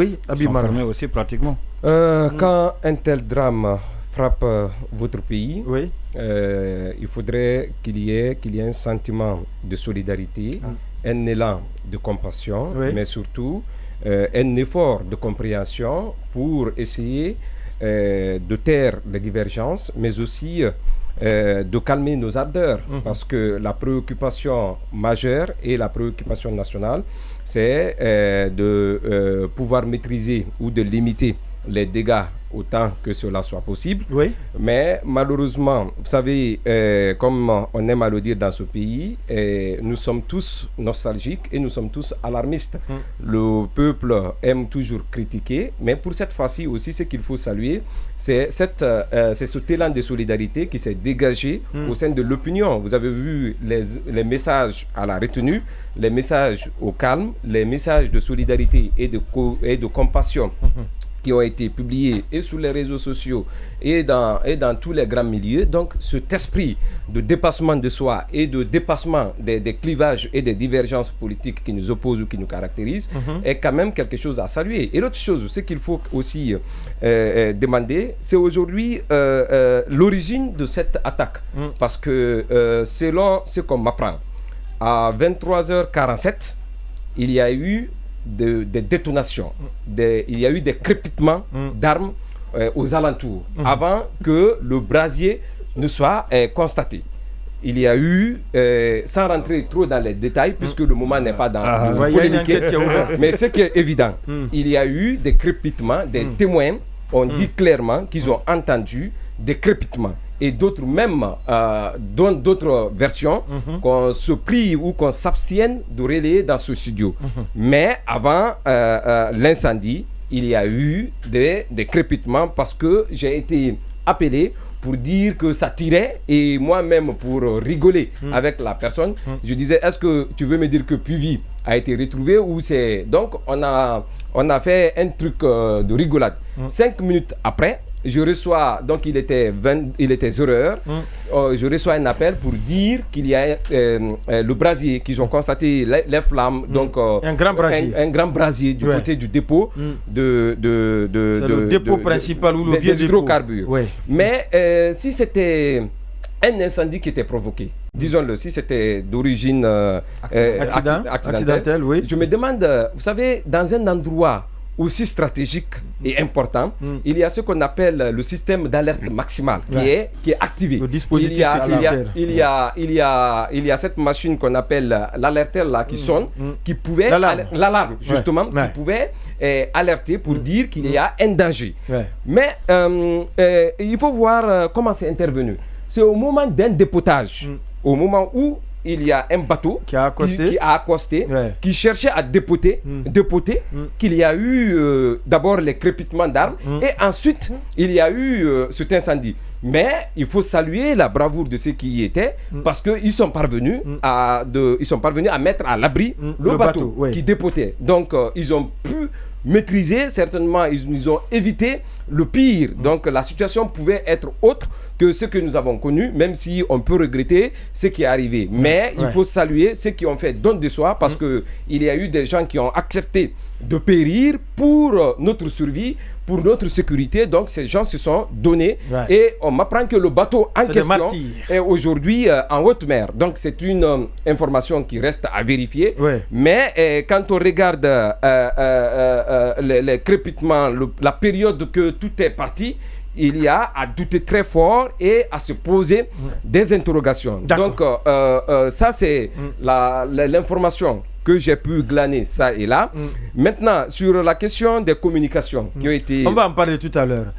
Oui, Ils sont fermés aussi pratiquement. Quand un tel drame frappe votre pays, oui. Il faudrait qu'il y ait un sentiment de solidarité, un élan de compassion, mais surtout un effort de compréhension pour essayer de taire les divergences, mais aussi de calmer nos ardeurs, parce que la préoccupation majeure et la préoccupation nationale, c'est de pouvoir maîtriser ou de limiter les dégâts autant que cela soit possible. Oui. Mais malheureusement, vous savez, comme on aime à le dire dans ce pays, nous sommes tous nostalgiques et nous sommes tous alarmistes. Le peuple aime toujours critiquer, mais pour cette fois-ci aussi, ce qu'il faut saluer, c'est cet élan de solidarité qui s'est dégagé au sein de l'opinion. Vous avez vu les messages à la retenue, les messages au calme, les messages de solidarité et de compassion qui ont été publiés et sur les réseaux sociaux et dans tous les grands milieux. Donc cet esprit de dépassement de soi et de dépassement des clivages et des divergences politiques qui nous opposent ou qui nous caractérisent est quand même quelque chose à saluer. Et l'autre chose, ce qu'il faut aussi demander, c'est aujourd'hui l'origine de cette attaque. Parce que selon ce qu'on m'apprend, à 23h47, il y a eu des détonations, il y a eu des crépitements d'armes aux alentours avant que le brasier ne soit constaté. Il y a eu, sans rentrer trop dans les détails, puisque le moment n'est pas dans le polémiquer, mais ce qui est évident, il y a eu des crépitements, des témoins ont dit clairement qu'ils ont entendu des crépitements. Et d'autres même, dans d'autres versions, qu'on se prie ou qu'on s'abstienne de relayer dans ce studio. Mais avant l'incendie, il y a eu des crépitements parce que j'ai été appelé pour dire que ça tirait et moi-même pour rigoler avec la personne, je disais, est-ce que tu veux me dire que Puvi a été retrouvé ou c'est... Donc on a fait un truc de rigolade. 5 minutes après, je reçois, donc il était 0 heures, je reçois un appel pour dire qu'il y a le brasier, qu'ils ont constaté les flammes, donc un grand brasier. Un grand brasier du côté du dépôt c'est le dépôt principal ou le vieux hydrocarbures. Mais si c'était un incendie qui était provoqué, disons-le, si c'était d'origine accidentelle, je me demande, vous savez, dans un endroit aussi stratégique et important, il y a ce qu'on appelle le système d'alerte maximale qui est activé. Le dispositif il y a cette machine qu'on appelle l'alerteur là qui sonne, qui pouvait l'alarme justement, qui pouvait alerter pour dire qu'il y a un danger. Mais il faut voir comment c'est intervenu. C'est au moment d'un dépotage, au moment où il y a un bateau qui a accosté, qui cherchait à dépoter, qu'il y a eu d'abord les crépitements d'armes et ensuite il y a eu cet incendie. Mais il faut saluer la bravoure de ceux qui y étaient parce qu'ils sont parvenus à mettre à l'abri le bateau qui dépotait. Donc ils ont pu maîtriser, certainement ils ont évité le pire. Donc la situation pouvait être autre que ce que nous avons connu, même si on peut regretter ce qui est arrivé. Mais il faut saluer ceux qui ont fait don de soi parce qu'il y a eu des gens qui ont accepté de périr pour notre survie, pour notre sécurité. Donc ces gens se sont donnés et on m'apprend que le bateau en question est aujourd'hui en haute mer. Donc c'est une information qui reste à vérifier. Mais quand on regarde les crépitements, la période que tout est parti, il y a à douter très fort et à se poser des interrogations. Donc ça c'est l'information que j'ai pu glaner ça et là. Maintenant, sur la question des communications qui ont été... On va en parler tout à l'heure.